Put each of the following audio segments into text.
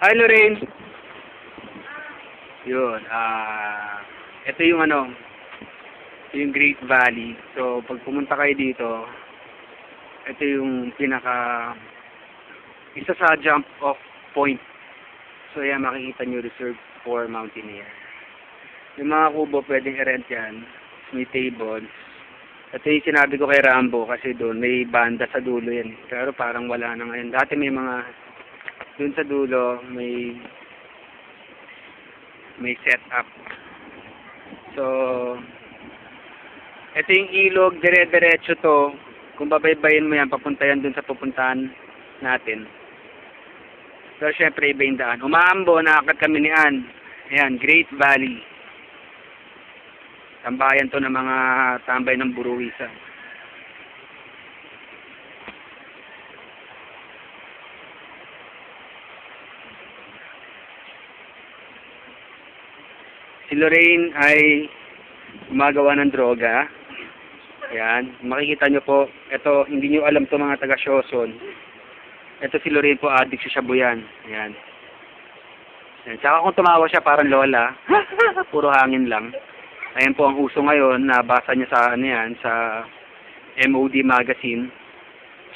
Hi, Lorraine. Yun, ito yung yung Great Valley. So, pag pumunta kayo dito, ito yung isa sa jump off point. So, yan, makikita nyo reserved for mountaineer. Yung mga kubo, pwedeng i-rent yan. May tables. Ito yung sinabi ko kay Rambo kasi doon may banda sa dulo yan. Pero parang wala na ngayon. Dati may mga doon sa dulo may setup. So, ito yung ilog, dire-diretso to. Kung babaybayin mo yan, papunta yan dun sa pupuntahan natin. So, syempre, iba yung daan. Umaambo, nakakad kami ni Ann. Ayan, Great Valley. Tambayan to ng mga tambay ng buruwisan. Si Lorraine ay gumagawa ng droga. Ayan. Makikita nyo po, ito, hindi nyo alam to mga taga-Shoson. Ito si Lorraine po, addict sa shabuyan. Ayan. Ayan. Tsaka kung tumawa siya, parang lola. Puro hangin lang. Ayan po ang uso ngayon, nabasa niya sa, sa MOD magazine,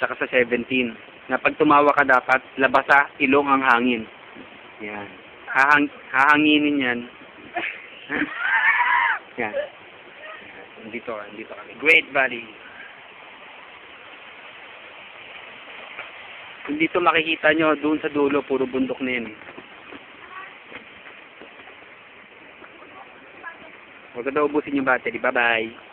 tsaka sa 17. Na pag tumawa ka dapat, labasa, ilong ang hangin. Ayan. Hahanginin yan. Yan. Dito kami. Great Valley. Kung dito makikita nyo, doon sa dulo, puro bundok na yan. Huwag ka daw ubusin yung battery. Bye-bye.